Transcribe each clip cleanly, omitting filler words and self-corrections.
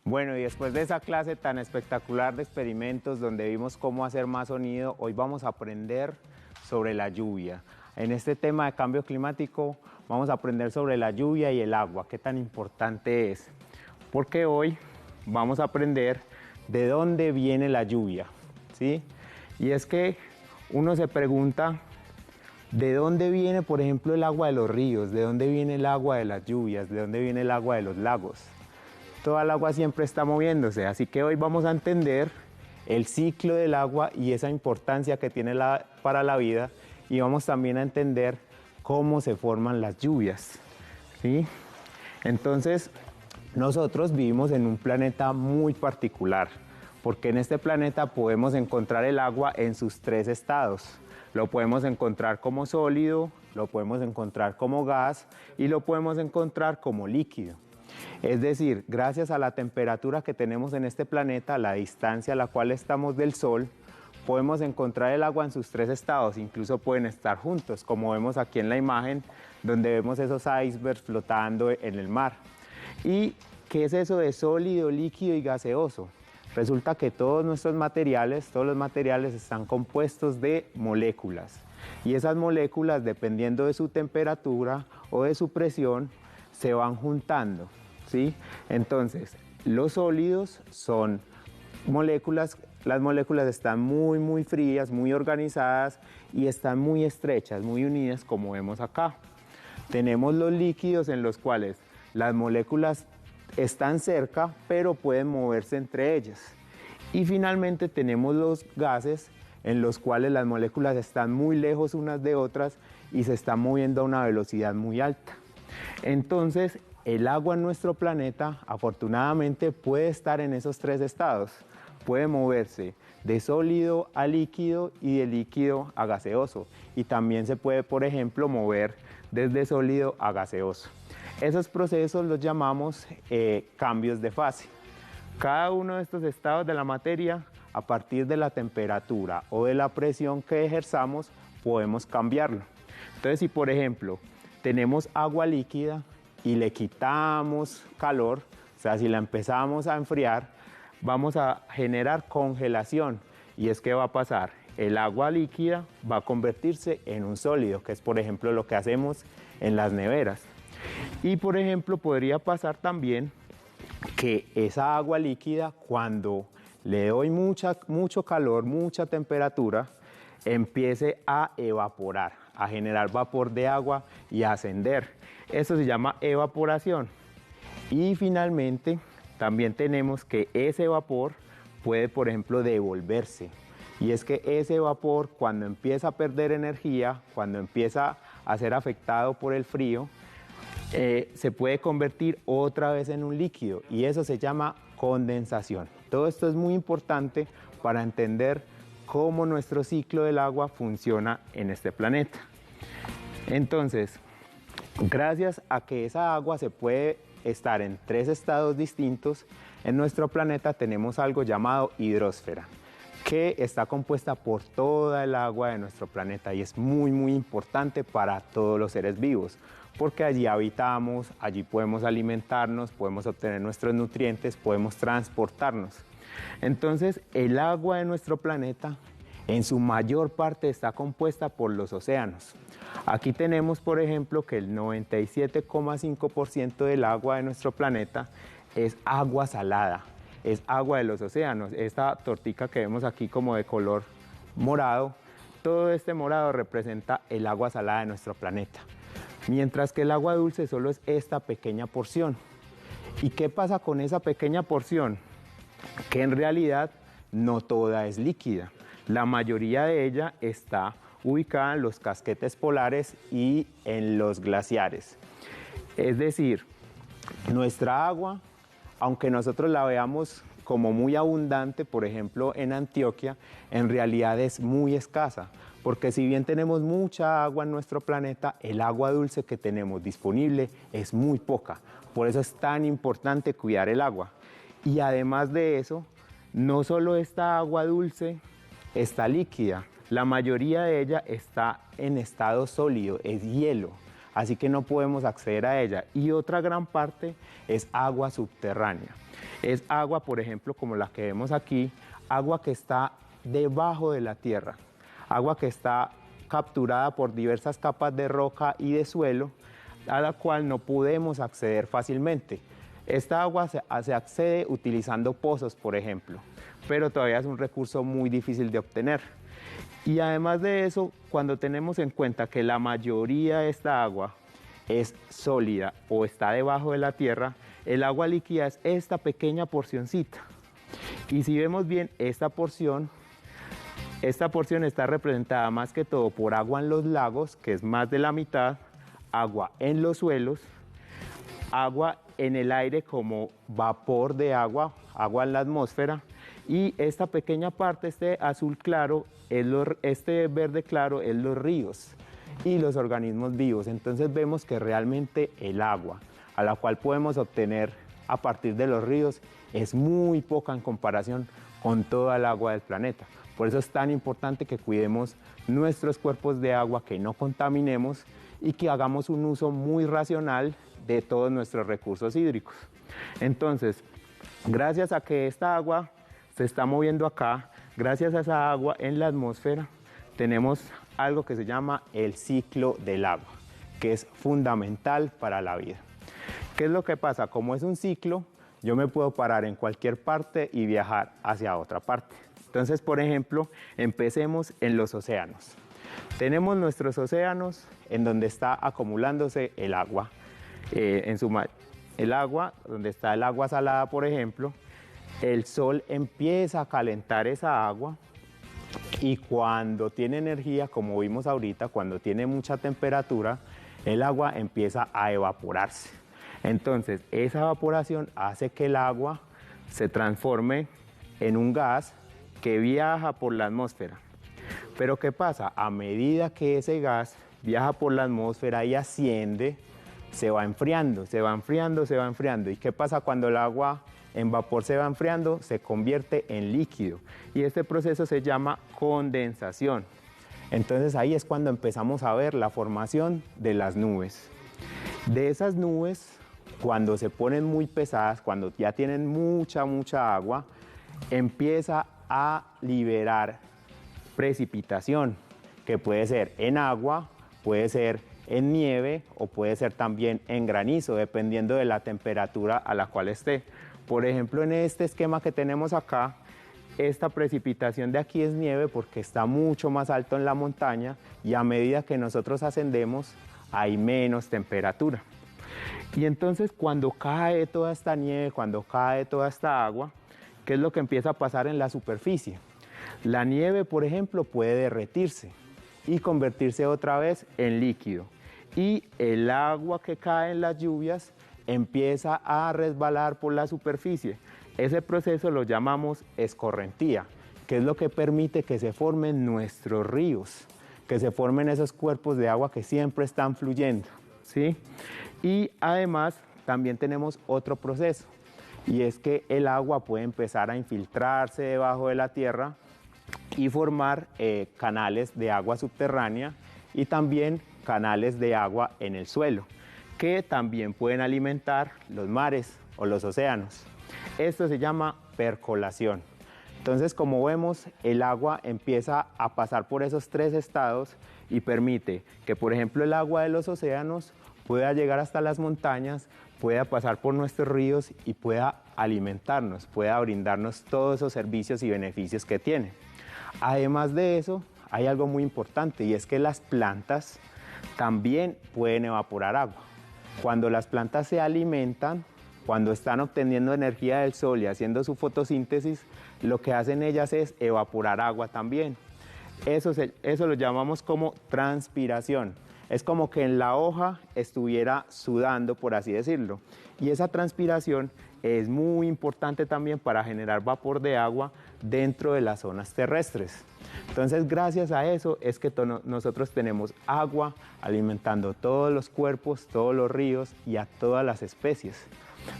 Bueno, y después de esa clase tan espectacular de experimentos donde vimos cómo hacer más sonido, hoy vamos a aprender sobre la lluvia. En este tema de cambio climático vamos a aprender sobre la lluvia y el agua, qué tan importante es. Porque hoy vamos a aprender de dónde viene la lluvia, ¿sí? Y es que uno se pregunta, ¿de dónde viene, por ejemplo, el agua de los ríos? ¿De dónde viene el agua de las lluvias? ¿De dónde viene el agua de los lagos? Toda el agua siempre está moviéndose, así que hoy vamos a entender el ciclo del agua y esa importancia que tiene para la vida, y vamos también a entender cómo se forman las lluvias, ¿sí? Entonces, nosotros vivimos en un planeta muy particular, porque en este planeta podemos encontrar el agua en sus tres estados. Lo podemos encontrar como sólido, lo podemos encontrar como gas y lo podemos encontrar como líquido. Es decir, gracias a la temperatura que tenemos en este planeta, la distancia a la cual estamos del Sol, podemos encontrar el agua en sus tres estados, incluso pueden estar juntos, como vemos aquí en la imagen, donde vemos esos icebergs flotando en el mar. ¿Y qué es eso de sólido, líquido y gaseoso? Resulta que todos los materiales están compuestos de moléculas. Y esas moléculas, dependiendo de su temperatura o de su presión, se van juntando, ¿sí? Entonces, los sólidos son moléculas, las moléculas están muy frías, muy organizadas y están muy estrechas, muy unidas, como vemos acá. Tenemos los líquidos en los cuales las moléculas están cerca, pero pueden moverse entre ellas. Y finalmente tenemos los gases en los cuales las moléculas están muy lejos unas de otras y se están moviendo a una velocidad muy alta. Entonces, el agua en nuestro planeta, afortunadamente, puede estar en esos tres estados. Puede moverse de sólido a líquido y de líquido a gaseoso. Y también se puede, por ejemplo, mover desde sólido a gaseoso. Esos procesos los llamamos cambios de fase. Cada uno de estos estados de la materia, a partir de la temperatura o de la presión que ejerzamos, podemos cambiarlo. Entonces, si por ejemplo tenemos agua líquida y le quitamos calor, o sea, si la empezamos a enfriar, vamos a generar congelación. Y es que va a pasar, el agua líquida va a convertirse en un sólido, que es por ejemplo lo que hacemos en las neveras. Y por ejemplo podría pasar también que esa agua líquida, cuando le doy mucho calor, mucha temperatura, empiece a evaporar, a generar vapor de agua y a ascender. Eso se llama evaporación. Y finalmente también tenemos que ese vapor puede, por ejemplo, devolverse. Y es que ese vapor, cuando empieza a perder energía, cuando empieza a ser afectado por el frío, se puede convertir otra vez en un líquido, y eso se llama condensación. Todo esto es muy importante para entender cómo nuestro ciclo del agua funciona en este planeta. Entonces, gracias a que esa agua se puede estar en tres estados distintos, en nuestro planeta tenemos algo llamado hidrosfera, que está compuesta por toda el agua de nuestro planeta y es muy importante para todos los seres vivos, porque allí habitamos, allí podemos alimentarnos, podemos obtener nuestros nutrientes, podemos transportarnos. Entonces, el agua de nuestro planeta en su mayor parte está compuesta por los océanos. Aquí tenemos, por ejemplo, que el 97,5% del agua de nuestro planeta es agua salada, es agua de los océanos. Esta tortica que vemos aquí como de color morado, todo este morado representa el agua salada de nuestro planeta. Mientras que el agua dulce solo es esta pequeña porción. ¿Y qué pasa con esa pequeña porción? Que en realidad no toda es líquida. La mayoría de ella está ubicada en los casquetes polares y en los glaciares. Es decir, nuestra agua, aunque nosotros la veamos como muy abundante, por ejemplo en Antioquia, en realidad es muy escasa, porque si bien tenemos mucha agua en nuestro planeta, el agua dulce que tenemos disponible es muy poca. Por eso es tan importante cuidar el agua. Y además de eso, no solo esta agua dulce está líquida, la mayoría de ella está en estado sólido, es hielo. así que no podemos acceder a ella. Y otra gran parte es agua subterránea. Es agua, por ejemplo, como la que vemos aquí, agua que está debajo de la tierra, agua que está capturada por diversas capas de roca y de suelo, a la cual no podemos acceder fácilmente. Esta agua se accede utilizando pozos, por ejemplo, pero todavía es un recurso muy difícil de obtener. Y además de eso, cuando tenemos en cuenta que la mayoría de esta agua es sólida o está debajo de la tierra, el agua líquida es esta pequeña porcioncita. Y si vemos bien, esta porción está representada más que todo por agua en los lagos, que es más de la mitad, agua en los suelos, agua en el aire como vapor de agua, agua en la atmósfera, y esta pequeña parte, este azul claro, este verde claro, es los ríos y los organismos vivos. Entonces vemos que realmente el agua a la cual podemos obtener a partir de los ríos es muy poca en comparación con toda el agua del planeta. Por eso es tan importante que cuidemos nuestros cuerpos de agua, que no contaminemos y que hagamos un uso muy racional de todos nuestros recursos hídricos. Entonces, gracias a que esta agua se está moviendo acá, gracias a esa agua en la atmósfera, tenemos algo que se llama el ciclo del agua, que es fundamental para la vida. ¿Qué es lo que pasa? Como es un ciclo, yo me puedo parar en cualquier parte y viajar hacia otra parte. Entonces, por ejemplo, empecemos en los océanos. Tenemos nuestros océanos en donde está acumulándose el agua, donde está el agua salada, por ejemplo. El sol empieza a calentar esa agua y cuando tiene energía, como vimos ahorita, cuando tiene mucha temperatura, el agua empieza a evaporarse. Entonces, esa evaporación hace que el agua se transforme en un gas que viaja por la atmósfera. Pero ¿qué pasa? A medida que ese gas viaja por la atmósfera y asciende, se va enfriando, se va enfriando, se va enfriando. ¿Y qué pasa cuando el agua en vapor se va enfriando? Se convierte en líquido. Y este proceso se llama condensación. Entonces ahí es cuando empezamos a ver la formación de las nubes. De esas nubes, cuando se ponen muy pesadas, cuando ya tienen mucha agua, empieza a liberar precipitación, que puede ser en agua, puede ser en nieve o puede ser también en granizo, dependiendo de la temperatura a la cual esté. Por ejemplo, en este esquema que tenemos acá, esta precipitación de aquí es nieve porque está mucho más alto en la montaña y a medida que nosotros ascendemos hay menos temperatura. Y entonces cuando cae toda esta nieve, cuando cae toda esta agua, ¿qué es lo que empieza a pasar en la superficie? La nieve, por ejemplo, puede derretirse y convertirse otra vez en líquido. Y el agua que cae en las lluvias empieza a resbalar por la superficie. Ese proceso lo llamamos escorrentía, que es lo que permite que se formen nuestros ríos, que se formen esos cuerpos de agua que siempre están fluyendo, ¿sí? Y además también tenemos otro proceso, y es que el agua puede empezar a infiltrarse debajo de la tierra y formar canales de agua subterránea y también canales de agua en el suelo, que también pueden alimentar los mares o los océanos. Esto se llama percolación. Entonces, como vemos, el agua empieza a pasar por esos tres estados y permite que, por ejemplo, el agua de los océanos pueda llegar hasta las montañas, pueda pasar por nuestros ríos y pueda alimentarnos, pueda brindarnos todos esos servicios y beneficios que tiene. Además de eso, hay algo muy importante y es que las plantas también pueden evaporar agua. Cuando las plantas se alimentan, cuando están obteniendo energía del sol y haciendo su fotosíntesis, lo que hacen ellas es evaporar agua también. Eso lo llamamos como transpiración. Es como que en la hoja estuviera sudando, por así decirlo. Y esa transpiración es muy importante también para generar vapor de agua dentro de las zonas terrestres. Entonces, gracias a eso es que nosotros tenemos agua alimentando todos los cuerpos, todos los ríos y a todas las especies.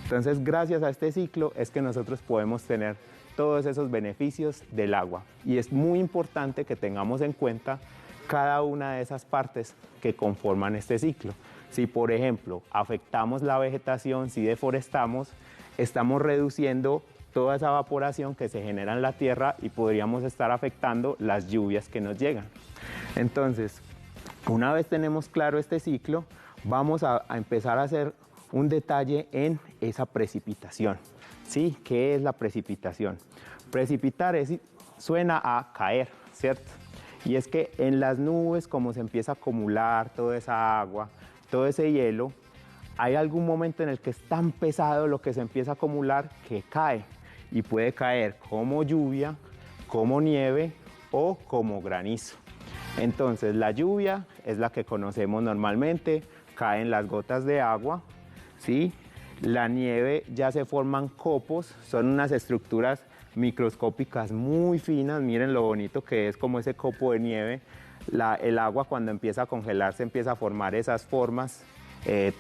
Entonces, gracias a este ciclo es que nosotros podemos tener todos esos beneficios del agua. Y es muy importante que tengamos en cuenta cada una de esas partes que conforman este ciclo. Si, por ejemplo, afectamos la vegetación, si deforestamos, estamos reduciendo toda esa evaporación que se genera en la tierra y podríamos estar afectando las lluvias que nos llegan. Entonces, una vez tenemos claro este ciclo, vamos a empezar a hacer un detalle en esa precipitación. ¿Sí? ¿Qué es la precipitación? Precipitar suena a caer, ¿cierto? Y es que en las nubes, como se empieza a acumular toda esa agua, todo ese hielo, hay algún momento en el que es tan pesado lo que se empieza a acumular que cae. Y puede caer como lluvia, como nieve o como granizo. Entonces la lluvia es la que conocemos normalmente, caen las gotas de agua, ¿sí? La nieve ya se forman copos, son unas estructuras microscópicas muy finas, miren lo bonito que es como ese copo de nieve. El agua cuando empieza a congelarse empieza a formar esas formas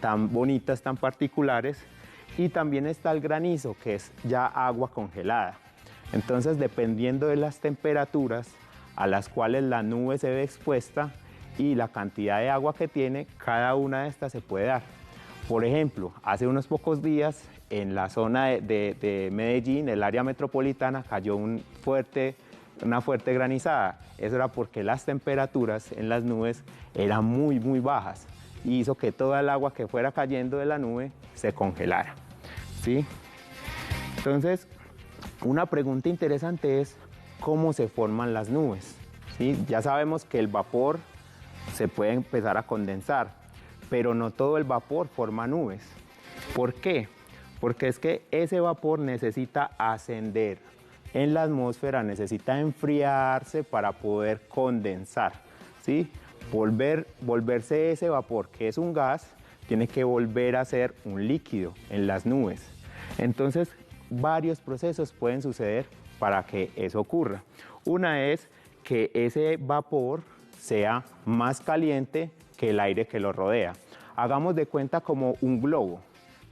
tan bonitas, tan particulares. Y también está el granizo, que es ya agua congelada. Entonces, dependiendo de las temperaturas a las cuales la nube se ve expuesta y la cantidad de agua que tiene, cada una de estas se puede dar. Por ejemplo, hace unos pocos días en la zona de Medellín, el área metropolitana, cayó una fuerte granizada. Eso era porque las temperaturas en las nubes eran muy bajas y hizo que toda el agua que fuera cayendo de la nube se congelara. ¿Sí? Entonces, una pregunta interesante es cómo se forman las nubes. ¿Sí? Ya sabemos que el vapor se puede empezar a condensar, pero no todo el vapor forma nubes. ¿Por qué? Porque es que ese vapor necesita ascender en la atmósfera, necesita enfriarse para poder condensar, ¿sí? Volverse ese vapor, que es un gas, tiene que volver a ser un líquido en las nubes. Entonces, varios procesos pueden suceder para que eso ocurra. Una es que ese vapor sea más caliente que el aire que lo rodea. Hagamos de cuenta como un globo,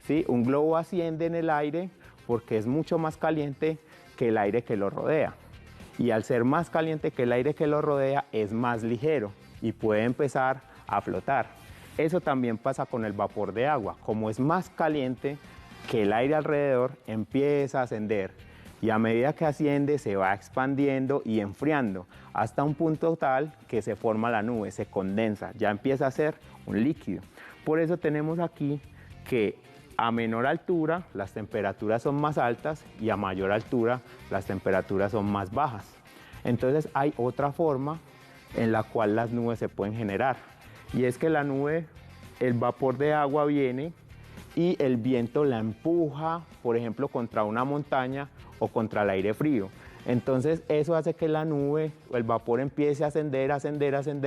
¿sí? Un globo asciende en el aire porque es mucho más caliente que el aire que lo rodea. Y al ser más caliente que el aire que lo rodea, es más ligero y puede empezar a flotar. Eso también pasa con el vapor de agua. Como es más caliente que el aire alrededor, empieza a ascender. Y a medida que asciende, se va expandiendo y enfriando hasta un punto tal que se forma la nube, se condensa, ya empieza a ser un líquido. Por eso tenemos aquí que a menor altura las temperaturas son más altas y a mayor altura las temperaturas son más bajas. Entonces hay otra forma en la cual las nubes se pueden generar. Y es que la nube, el vapor de agua viene y el viento la empuja, por ejemplo, contra una montaña o contra el aire frío. Entonces eso hace que la nube o el vapor empiece a ascender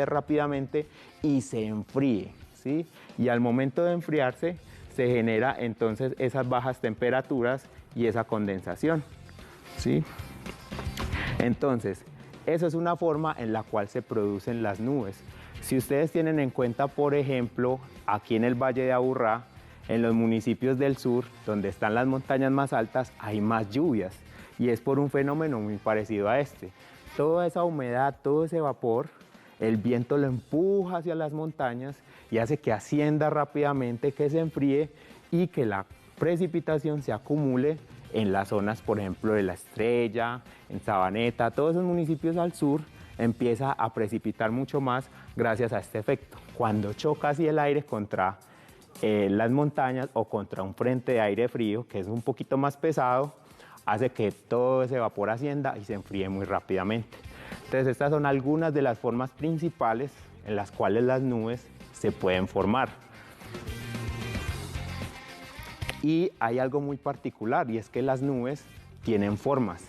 rápidamente y se enfríe, ¿sí? Y al momento de enfriarse se genera entonces esas bajas temperaturas y esa condensación, ¿sí? Entonces, eso es una forma en la cual se producen las nubes. Si ustedes tienen en cuenta, por ejemplo, aquí en el Valle de Aburrá, en los municipios del sur, donde están las montañas más altas, hay más lluvias. Y es por un fenómeno muy parecido a este. Toda esa humedad, todo ese vapor, el viento lo empuja hacia las montañas y hace que ascienda rápidamente, que se enfríe y que la precipitación se acumule en las zonas, por ejemplo, de La Estrella, en Sabaneta, todos esos municipios al sur, empieza a precipitar mucho más gracias a este efecto. Cuando choca así el aire contra las montañas o contra un frente de aire frío, que es un poquito más pesado, hace que todo ese vapor ascienda y se enfríe muy rápidamente. Entonces, estas son algunas de las formas principales en las cuales las nubes se pueden formar. Y hay algo muy particular, y es que las nubes tienen formas.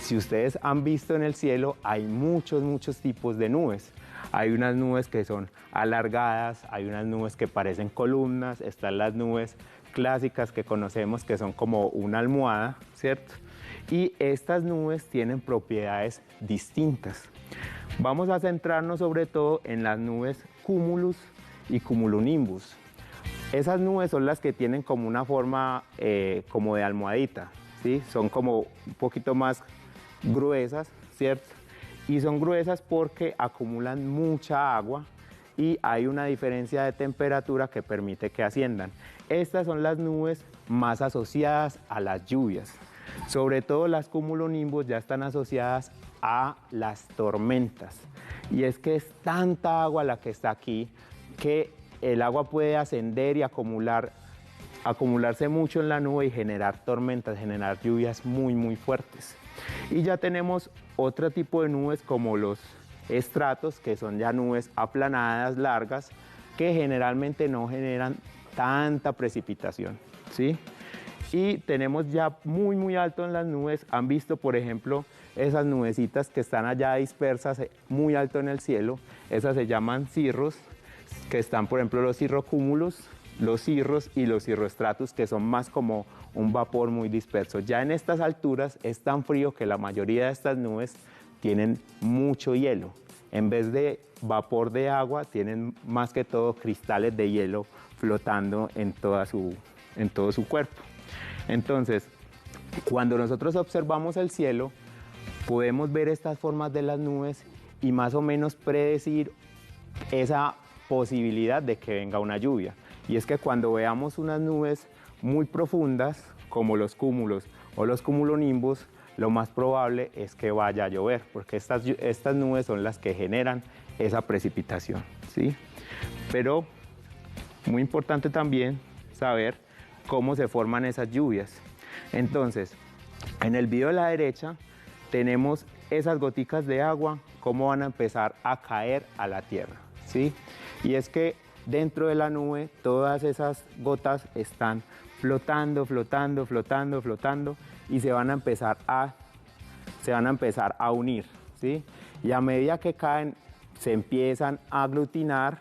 Si ustedes han visto en el cielo, hay muchos tipos de nubes. Hay unas nubes que son alargadas, hay unas nubes que parecen columnas, están las nubes clásicas que conocemos que son como una almohada, ¿cierto? Y estas nubes tienen propiedades distintas. Vamos a centrarnos sobre todo en las nubes cumulus y cumulonimbus. Esas nubes son las que tienen como una forma como de almohadita, ¿sí? Son como un poquito más gruesas, ¿cierto? Y son gruesas porque acumulan mucha agua y hay una diferencia de temperatura que permite que asciendan. Estas son las nubes más asociadas a las lluvias. Sobre todo las cumulonimbus ya están asociadas a las tormentas. Y es que es tanta agua la que está aquí que el agua puede ascender y acumularse mucho en la nube y generar tormentas, generar lluvias muy fuertes. Y ya tenemos otro tipo de nubes como los estratos, que son ya nubes aplanadas, largas, que generalmente no generan tanta precipitación, ¿sí? Y tenemos ya muy alto en las nubes. Han visto, por ejemplo, esas nubecitas que están allá dispersas muy alto en el cielo. Esas se llaman cirros, que están, por ejemplo, los cirrocúmulos, los cirros y los cirroestratus, que son más como un vapor muy disperso. Ya en estas alturas es tan frío que la mayoría de estas nubes tienen mucho hielo. En vez de vapor de agua, tienen más que todo cristales de hielo flotando en todo su cuerpo. Entonces, cuando nosotros observamos el cielo, podemos ver estas formas de las nubes y más o menos predecir esa posibilidad de que venga una lluvia. Y es que cuando veamos unas nubes muy profundas, como los cúmulos o los cumulonimbus, lo más probable es que vaya a llover, porque estas nubes son las que generan esa precipitación, ¿sí? Pero muy importante también saber cómo se forman esas lluvias. Entonces, en el video de la derecha tenemos esas goticas de agua, cómo van a empezar a caer a la tierra, ¿sí? Y es que dentro de la nube todas esas gotas están flotando y se van a empezar a unir, ¿sí? Y a medida que caen se empiezan a aglutinar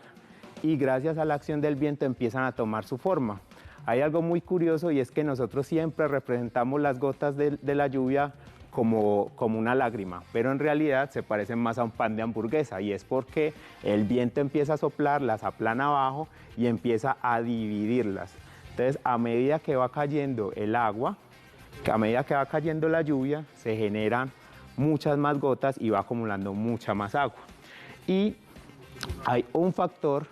y gracias a la acción del viento empiezan a tomar su forma. Hay algo muy curioso y es que nosotros siempre representamos las gotas de la lluvia como una lágrima, pero en realidad se parecen más a un pan de hamburguesa, y es porque el viento empieza a soplar, las aplana abajo y empieza a dividirlas. Entonces, a medida que va cayendo el agua, a medida que va cayendo la lluvia, se generan muchas más gotas y va acumulando mucha más agua. Y hay un factor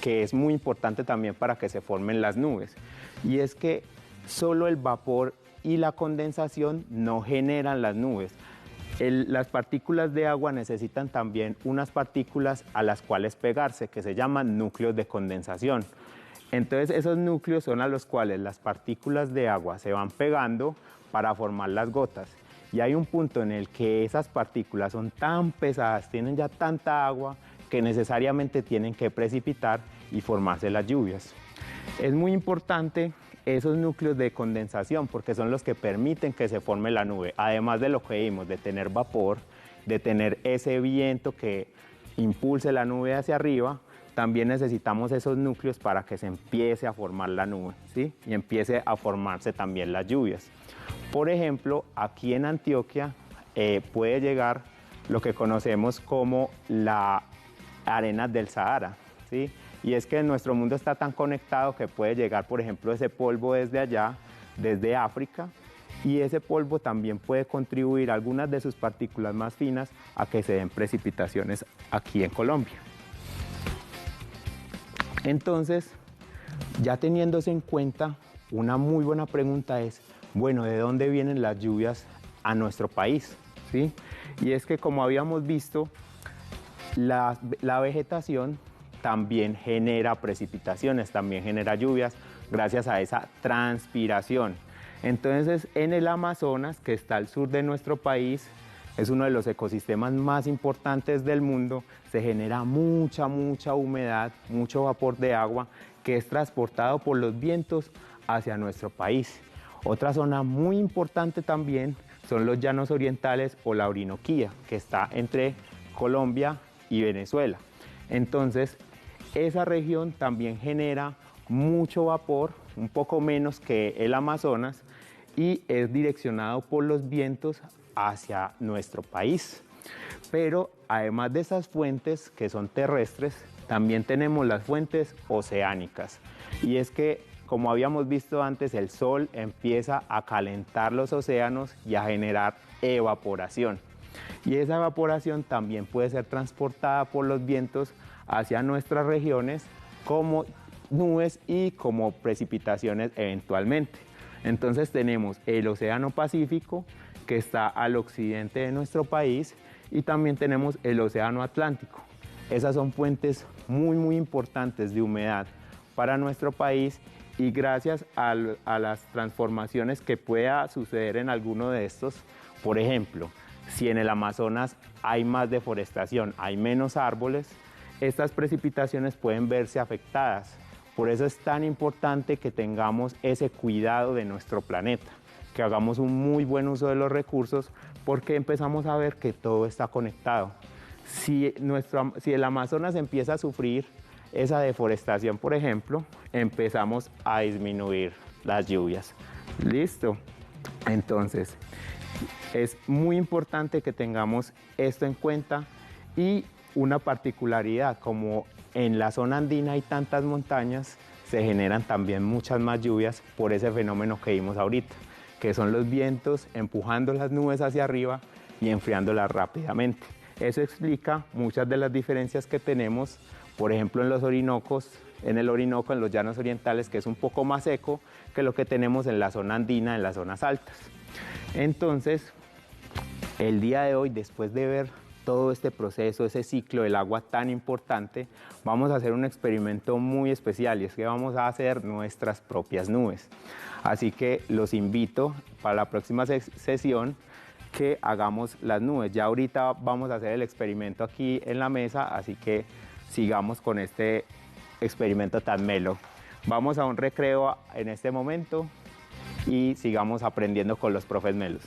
que es muy importante también para que se formen las nubes, y es que solo el vapor y la condensación no generan las nubes. Las partículas de agua necesitan también unas partículas a las cuales pegarse, que se llaman núcleos de condensación. Entonces esos núcleos son a los cuales las partículas de agua se van pegando para formar las gotas. Y hay un punto en el que esas partículas son tan pesadas, tienen ya tanta agua, que necesariamente tienen que precipitar y formarse las lluvias. Es muy importante esos núcleos de condensación porque son los que permiten que se forme la nube. Además de lo que vimos, de tener vapor, de tener ese viento que impulse la nube hacia arriba, también necesitamos esos núcleos para que se empiece a formar la nube, ¿sí? Y empiece a formarse también las lluvias. Por ejemplo, aquí en Antioquia puede llegar lo que conocemos como la arena del Sahara, ¿sí? Y es que nuestro mundo está tan conectado que puede llegar, por ejemplo, ese polvo desde allá, desde África, y ese polvo también puede contribuir, algunas de sus partículas más finas, a que se den precipitaciones aquí en Colombia. Entonces, ya teniéndose en cuenta, una muy buena pregunta es, bueno, ¿de dónde vienen las lluvias a nuestro país? ¿Sí? Y es que, como habíamos visto, la vegetación también genera precipitaciones, también genera lluvias gracias a esa transpiración. Entonces, en el Amazonas, que está al sur de nuestro país, es uno de los ecosistemas más importantes del mundo, se genera mucha humedad, mucho vapor de agua que es transportado por los vientos hacia nuestro país. Otra zona muy importante también son los llanos orientales o la Orinoquía, que está entre Colombia y Venezuela. Entonces, esa región también genera mucho vapor, un poco menos que el Amazonas, y es direccionado por los vientos hacia nuestro país. Pero además de esas fuentes que son terrestres, también tenemos las fuentes oceánicas. Y es que, como habíamos visto antes, el sol empieza a calentar los océanos y a generar evaporación. Y esa evaporación también puede ser transportada por los vientos hacia nuestras regiones como nubes y como precipitaciones eventualmente. Entonces tenemos el Océano Pacífico, que está al occidente de nuestro país, y también tenemos el Océano Atlántico. Esas son fuentes muy importantes de humedad para nuestro país, y gracias a las transformaciones que pueda suceder en alguno de estos, por ejemplo, si en el Amazonas hay más deforestación, hay menos árboles, estas precipitaciones pueden verse afectadas. Por eso es tan importante que tengamos ese cuidado de nuestro planeta, que hagamos un muy buen uso de los recursos, porque empezamos a ver que todo está conectado. Si el Amazonas empieza a sufrir esa deforestación, por ejemplo, empezamos a disminuir las lluvias. ¿Listo? Entonces, es muy importante que tengamos esto en cuenta, y una particularidad, como en la zona andina hay tantas montañas, se generan también muchas más lluvias por ese fenómeno que vimos ahorita, que son los vientos empujando las nubes hacia arriba y enfriándolas rápidamente. Eso explica muchas de las diferencias que tenemos, por ejemplo, en los Orinocos, en el Orinoco, en los llanos orientales, que es un poco más seco que lo que tenemos en la zona andina, en las zonas altas. Entonces, el día de hoy, después de ver todo este proceso, ese ciclo del agua tan importante, vamos a hacer un experimento muy especial, y es que vamos a hacer nuestras propias nubes. Así que los invito para la próxima sesión que hagamos las nubes. Ya ahorita vamos a hacer el experimento aquí en la mesa, así que sigamos con este experimento tan melo. Vamos a un recreo en este momento y sigamos aprendiendo con los profes melos.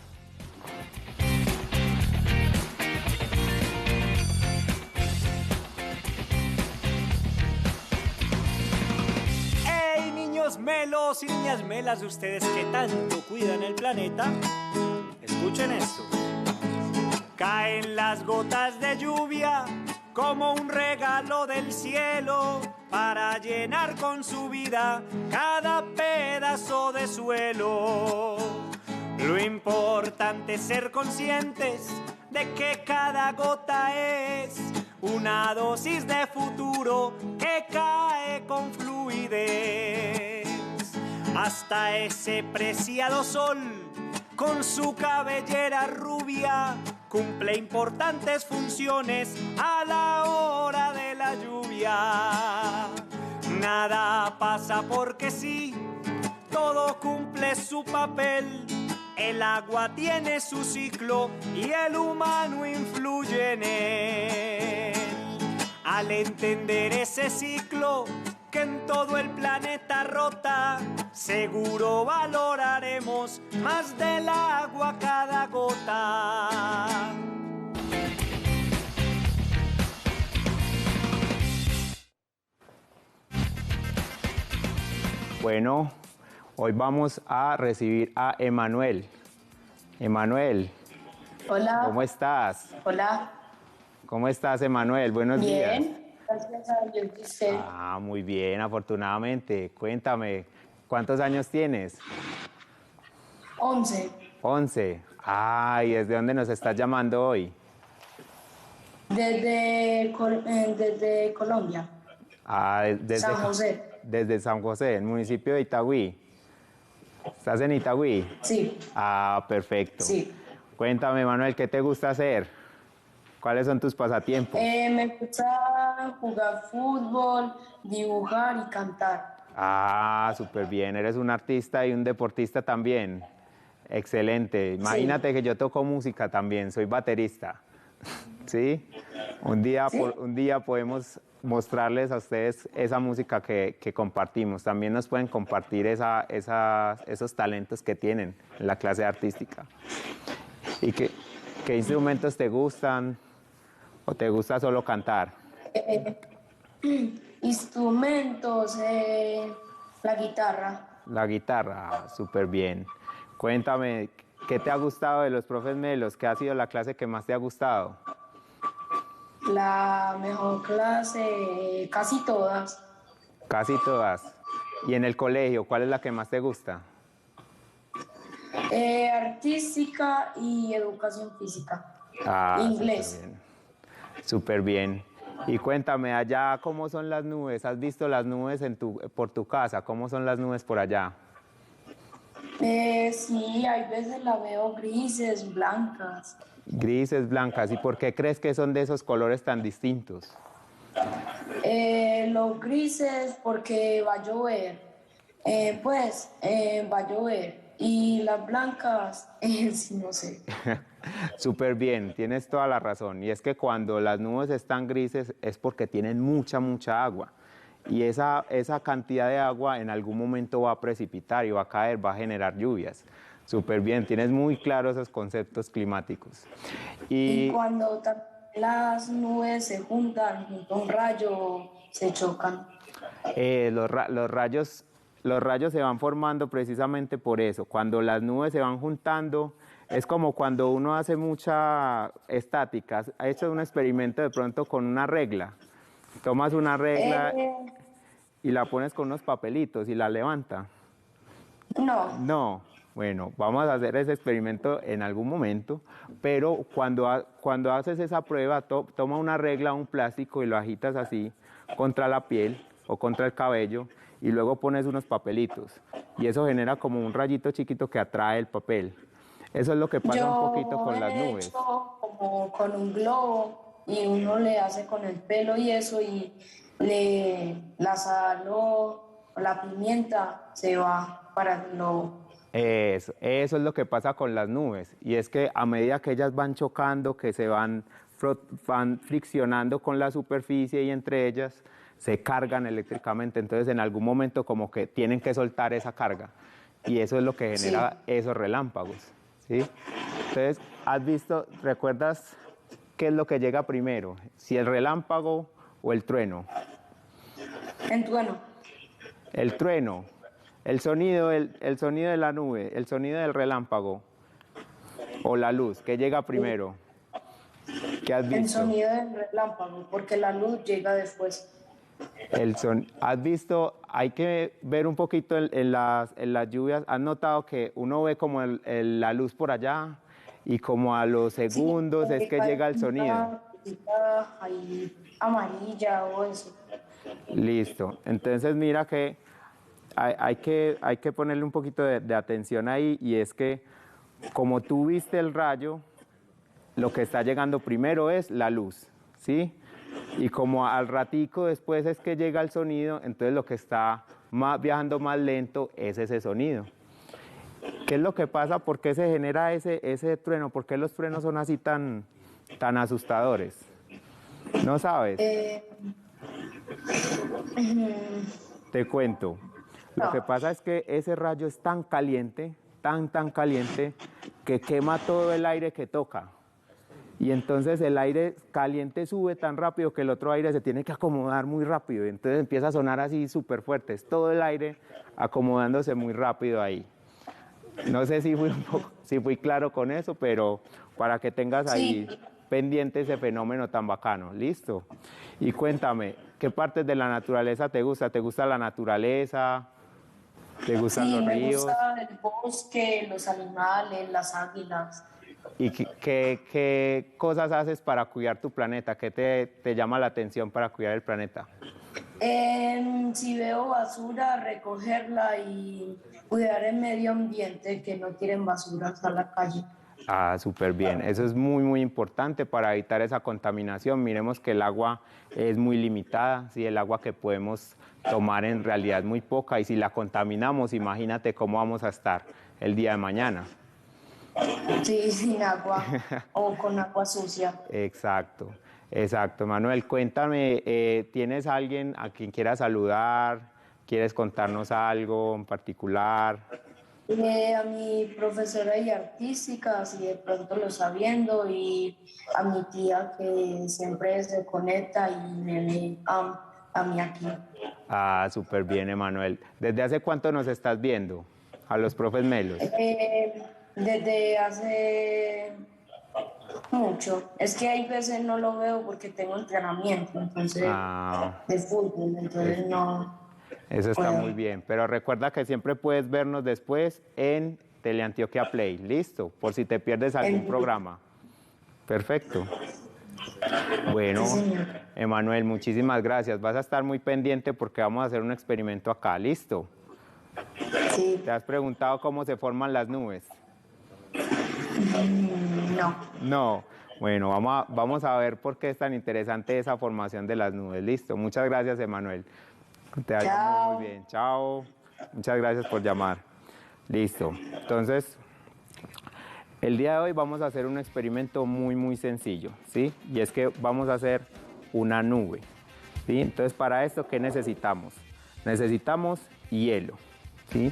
¡Hey, niños melos y niñas melas de ustedes que tanto cuidan el planeta! Escuchen esto. Caen las gotas de lluvia como un regalo del cielo para llenar con su vida cada pedazo de suelo. Lo importante es ser conscientes de que cada gota es una dosis de futuro que cae con fluidez. Hasta ese preciado sol con su cabellera rubia cumple importantes funciones a la hora de la lluvia. Nada pasa porque sí, todo cumple su papel. El agua tiene su ciclo y el humano influye en él. Al entender ese ciclo que en todo el planeta rota, seguro valoraremos más del agua cada gota. Bueno, hoy vamos a recibir a Emanuel. Emanuel. Hola. ¿Cómo estás? Hola. ¿Cómo estás, Emanuel? Buenos días. Bien, gracias a Dios y usted. Muy bien, afortunadamente. Cuéntame, ¿cuántos años tienes? 11. 11. ¿Y desde dónde nos estás llamando hoy? Desde Colombia. Desde San José. Desde San José, el municipio de Itagüí. ¿Estás en Itagüí? Sí. Perfecto. Sí. Cuéntame, Manuel, ¿qué te gusta hacer? ¿Cuáles son tus pasatiempos? Me gusta jugar fútbol, dibujar y cantar. Súper bien. Eres un artista y un deportista también. Excelente. Imagínate que yo toco música también, soy baterista. ¿Sí? Un día podemos mostrarles a ustedes esa música que compartimos. También nos pueden compartir esos talentos que tienen en la clase artística. ¿Y qué instrumentos te gustan? ¿O te gusta solo cantar? Instrumentos, la guitarra. La guitarra, súper bien. Cuéntame, ¿qué te ha gustado de los profes melos? ¿Qué ha sido la clase que más te ha gustado? La mejor clase, casi todas. Casi todas. ¿Y en el colegio, cuál es la que más te gusta? Artística y educación física. Ah, Inglés. súper bien. Súper bien. Y cuéntame, allá, ¿cómo son las nubes? ¿Has visto las nubes por tu casa? ¿Cómo son las nubes por allá? Sí, hay veces la veo grises, blancas. Grises, blancas. ¿Y por qué crees que son de esos colores tan distintos? Los grises porque va a llover. Va a llover. Y las blancas, sí, no sé. Súper bien, tienes toda la razón. Y es que cuando las nubes están grises es porque tienen mucha, mucha agua. Y esa cantidad de agua en algún momento va a precipitar y va a caer, va a generar lluvias. Súper bien, tienes muy claros esos conceptos climáticos. Y Y cuando las nubes se juntan junto a un rayo, se chocan. los rayos se van formando precisamente por eso. Cuando las nubes se van juntando, es como cuando uno hace mucha estática. Ha hecho un experimento de pronto con una regla. Tomas una regla Eh, y la pones con unos papelitos y la levanta. no, No, bueno, vamos a hacer ese experimento en algún momento, pero cuando haces esa prueba, toma una regla, un plástico y lo agitas así contra la piel o contra el cabello y luego pones unos papelitos y eso genera como un rayito chiquito que atrae el papel. Eso es lo que pasa un poquito yo con las he nubes. hecho como con un globo y uno le hace con el pelo y eso y la sal o la pimienta se va para el globo. Eso es lo que pasa con las nubes. Y es que a medida que ellas van chocando, que van friccionando con la superficie y entre ellas se cargan eléctricamente. Entonces en algún momento como que tienen que soltar esa carga. Y eso es lo que Sí, genera esos relámpagos. ¿Sí? Entonces, recuerdas qué es lo que llega primero? Si el relámpago o el trueno. bueno, El trueno, el sonido de la nube, el sonido del relámpago o la luz, ¿qué llega primero? ¿Qué has el visto? sonido del relámpago, porque la luz llega después. ¿Has visto? Hay que ver un poquito en las lluvias. ¿Has notado que uno ve como la luz por allá y como a los Sí, segundos es que cae llega el sonido? una cosita ahí amarilla o eso. Listo. Entonces mira que hay que ponerle un poquito de atención ahí y es que como tú viste el rayo, lo que está llegando primero es la luz, ¿sí? Y como al ratico después es que llega el sonido, entonces lo que está viajando más lento es ese sonido. ¿Qué es lo que pasa? ¿Por qué se genera ese trueno? ¿Por qué los truenos son así tan asustadores? ¿No sabes? Eh, Te cuento. Lo que no, pasa es que ese rayo es tan caliente, tan caliente, que quema todo el aire que toca. Y entonces el aire caliente sube tan rápido que el otro aire se tiene que acomodar muy rápido. Y entonces empieza a sonar así súper fuerte. Es todo el aire acomodándose muy rápido ahí. No sé si fui claro con eso, pero para que tengas sí, ahí pendiente ese fenómeno tan bacano. Listo. Y cuéntame, ¿qué partes de la naturaleza te gusta? ¿Te gusta la naturaleza? ¿Te gustan sí, los me ríos? gusta el bosque, los animales, las águilas. ¿Y qué cosas haces para cuidar tu planeta? ¿Qué te llama la atención para cuidar el planeta? Si veo basura, recogerla y cuidar el medio ambiente, que no tiren basuras a la calle. Ah, súper bien. Eso es muy, muy importante para evitar esa contaminación. Miremos que el agua es muy limitada, ¿sí? El agua que podemos tomar en realidad es muy poca y si la contaminamos, imagínate cómo vamos a estar el día de mañana. Sí, sin agua o con agua sucia. Exacto, exacto. Manuel, cuéntame, ¿tienes alguien a quien quieras saludar? ¿Quieres contarnos algo en particular? A mi profesora de artística, si de pronto lo está viendo, y a mi tía que siempre se conecta y me ve a mí aquí. Ah, súper bien, Emanuel. ¿Desde hace cuánto nos estás viendo? A los profes Melos. Desde hace mucho. Es que hay veces no lo veo porque tengo entrenamiento, entonces, Ah, de fútbol, entonces es- no eso está puedo. muy bien. Pero recuerda que siempre puedes vernos después en Teleantioquia Play. Listo, por si te pierdes algún En- programa. Perfecto. Bueno, Sí, señor. Emanuel, muchísimas gracias. Vas a estar muy pendiente porque vamos a hacer un experimento acá. ¿Listo? Sí. ¿Te has preguntado cómo se forman las nubes? No. No. Bueno, vamos a ver por qué es tan interesante esa formación de las nubes. Listo. Muchas gracias, Emanuel. Te vaya muy, Chao. muy bien. Chao. Muchas gracias por llamar. Listo. Entonces, el día de hoy vamos a hacer un experimento muy, muy sencillo, ¿sí? Y es que vamos a hacer una nube, ¿sí? Entonces, para esto, ¿qué necesitamos? Necesitamos hielo, ¿sí?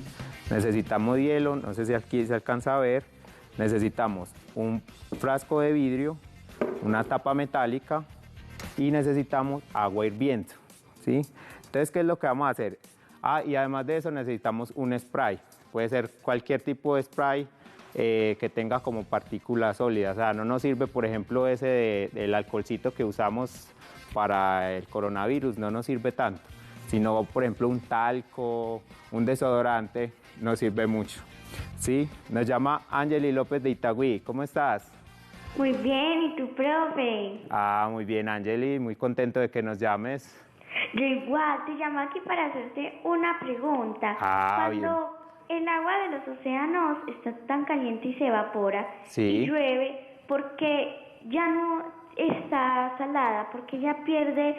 Necesitamos hielo, no sé si aquí se alcanza a ver. Necesitamos un frasco de vidrio, una tapa metálica y necesitamos agua hirviendo, ¿sí? Entonces, ¿qué es lo que vamos a hacer? Y además de eso necesitamos un spray. Puede ser cualquier tipo de spray que tenga como partículas sólidas. O sea, no nos sirve, por ejemplo, ese del alcoholcito que usamos para el coronavirus, no nos sirve tanto. Sino, por ejemplo, un talco, un desodorante, nos sirve mucho. Sí, nos llama Angeli López de Itagüí. ¿Cómo estás? Muy bien, ¿y tú, profe? Muy bien, Angeli, muy contento de que nos llames. Yo igual, te llamo aquí para hacerte una pregunta. Cuando el agua de los océanos está tan caliente y se evapora y llueve, ¿por qué ya no está salada? ¿Por qué ya pierde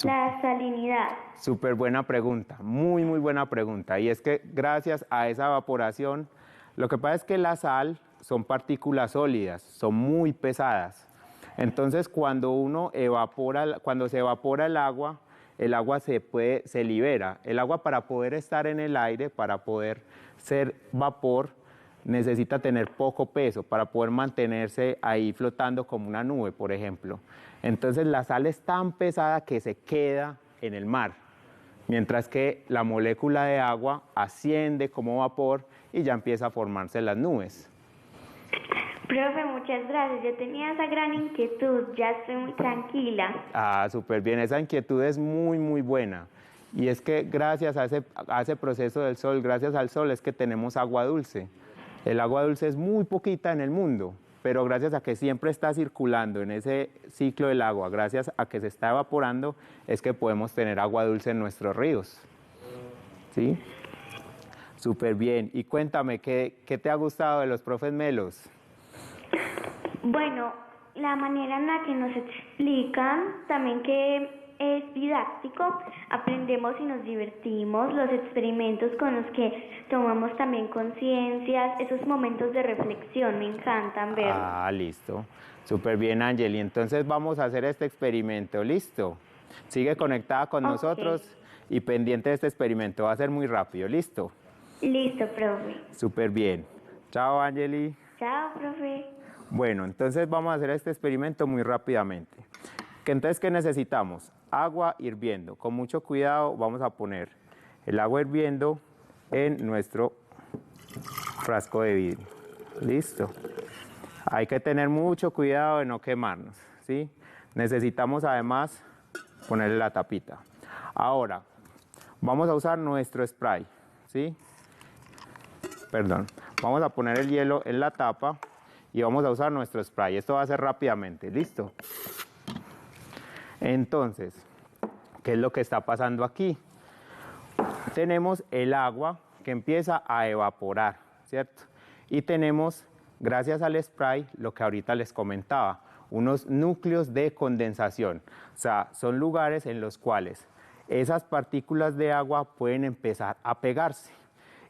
la salinidad? Súper buena pregunta, muy, muy buena pregunta. Y es que gracias a esa evaporación, lo que pasa es que la sal son partículas sólidas, son muy pesadas. Entonces, cuando se evapora el agua se libera. El agua, para poder estar en el aire, para poder ser vapor, necesita tener poco peso para poder mantenerse ahí flotando como una nube, por ejemplo. Entonces, la sal es tan pesada que se queda en el mar, mientras que la molécula de agua asciende como vapor y ya empieza a formarse las nubes. Profe, muchas gracias. Yo tenía esa gran inquietud, ya estoy muy tranquila. Súper bien. Esa inquietud es muy, muy buena. Y es que gracias a ese proceso del sol, gracias al sol, es que tenemos agua dulce. El agua dulce es muy poquita en el mundo, pero gracias a que siempre está circulando en ese ciclo del agua, gracias a que se está evaporando, es que podemos tener agua dulce en nuestros ríos. ¿Sí? Súper bien. Y cuéntame, ¿qué te ha gustado de los profes Melos? Bueno, la manera en la que nos explican, también que es didáctico, aprendemos y nos divertimos, los experimentos con los que tomamos también conciencias, esos momentos de reflexión, me encantan verlos. Listo. Súper bien, Angeli. Entonces vamos a hacer este experimento, ¿listo? Sigue conectada con nosotros y pendiente de este experimento, va a ser muy rápido, ¿listo? Listo, profe. Súper bien. Chao, Angeli. Chao, profe. Bueno, entonces vamos a hacer este experimento muy rápidamente. Entonces, ¿qué necesitamos? Agua hirviendo. Con mucho cuidado vamos a poner el agua hirviendo en nuestro frasco de vidrio. Listo. Hay que tener mucho cuidado de no quemarnos, ¿sí? Necesitamos además ponerle la tapita. Ahora, vamos a usar nuestro spray, ¿sí? Perdón. Vamos a poner el hielo en la tapa y vamos a usar nuestro spray. Esto va a ser rápidamente, ¿listo? Entonces, ¿qué es lo que está pasando aquí? Tenemos el agua que empieza a evaporar, ¿cierto? Y tenemos, gracias al spray, lo que ahorita les comentaba, unos núcleos de condensación. O sea, son lugares en los cuales esas partículas de agua pueden empezar a pegarse.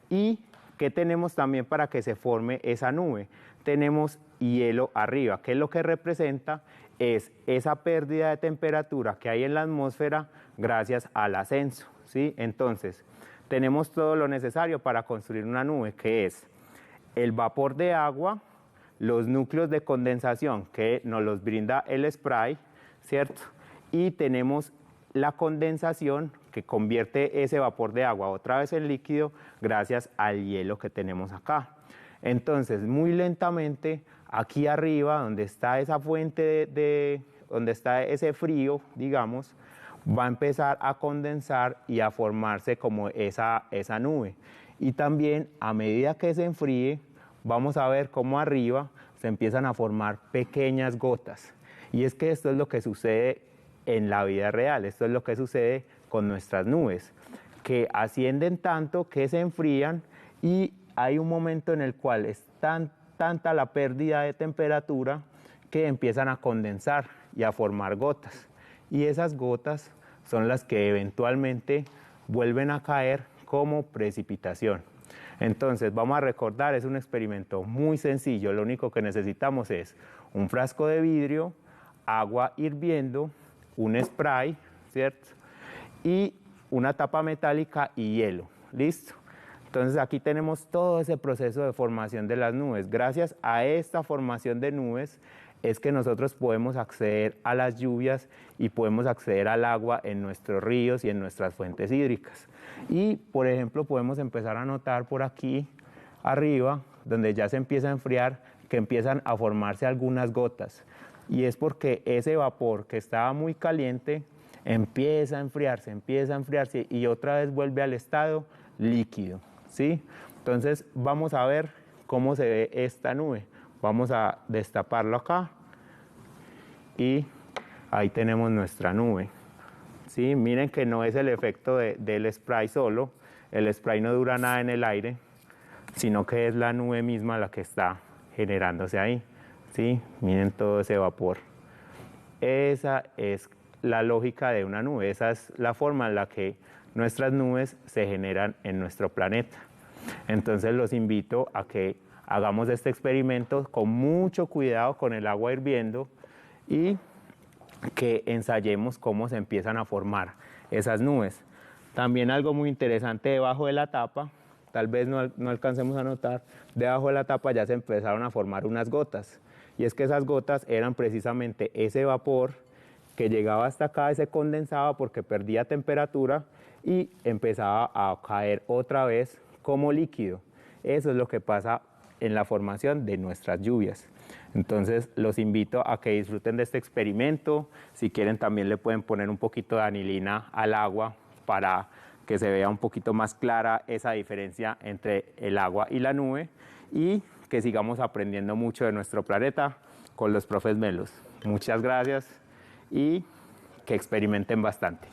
¿Y qué tenemos también para que se forme esa nube? Tenemos hielo arriba, que es lo que representa es esa pérdida de temperatura que hay en la atmósfera gracias al ascenso, ¿sí? Entonces, tenemos todo lo necesario para construir una nube, que es el vapor de agua, los núcleos de condensación que nos los brinda el spray, ¿cierto? Y tenemos la condensación que convierte ese vapor de agua otra vez en líquido gracias al hielo que tenemos acá. Entonces, muy lentamente, aquí arriba, donde está esa fuente donde está ese frío, digamos, va a empezar a condensar y a formarse como esa nube. Y también, a medida que se enfríe, vamos a ver cómo arriba se empiezan a formar pequeñas gotas. Y es que esto es lo que sucede en la vida real, esto es lo que sucede con nuestras nubes, que ascienden tanto que se enfrían y hay un momento en el cual es tanta la pérdida de temperatura que empiezan a condensar y a formar gotas. Y esas gotas son las que eventualmente vuelven a caer como precipitación. Entonces, vamos a recordar, es un experimento muy sencillo. Lo único que necesitamos es un frasco de vidrio, agua hirviendo, un spray, ¿cierto? Y una tapa metálica y hielo. ¿Listo? Entonces, aquí tenemos todo ese proceso de formación de las nubes. Gracias a esta formación de nubes es que nosotros podemos acceder a las lluvias y podemos acceder al agua en nuestros ríos y en nuestras fuentes hídricas. Y, por ejemplo, podemos empezar a notar por aquí arriba, donde ya se empieza a enfriar, que empiezan a formarse algunas gotas. Y es porque ese vapor que estaba muy caliente empieza a enfriarse y otra vez vuelve al estado líquido, ¿sí? Entonces, vamos a ver cómo se ve esta nube. Vamos a destaparlo acá y ahí tenemos nuestra nube. ¿Sí? Miren que no es el efecto del spray solo, el spray no dura nada en el aire, sino que es la nube misma la que está generándose ahí. ¿Sí? Miren todo ese vapor. Esa es la lógica de una nube, esa es la forma en la que nuestras nubes se generan en nuestro planeta. Entonces los invito a que hagamos este experimento con mucho cuidado con el agua hirviendo y que ensayemos cómo se empiezan a formar esas nubes. También algo muy interesante debajo de la tapa, tal vez no alcancemos a notar, debajo de la tapa ya se empezaron a formar unas gotas. Y es que esas gotas eran precisamente ese vapor que llegaba hasta acá y se condensaba porque perdía temperatura y empezaba a caer otra vez como líquido. Eso es lo que pasa en la formación de nuestras lluvias. Entonces los invito a que disfruten de este experimento. Si quieren también le pueden poner un poquito de anilina al agua para que se vea un poquito más clara esa diferencia entre el agua y la nube y que sigamos aprendiendo mucho de nuestro planeta con los profes Melos. Muchas gracias y que experimenten bastante.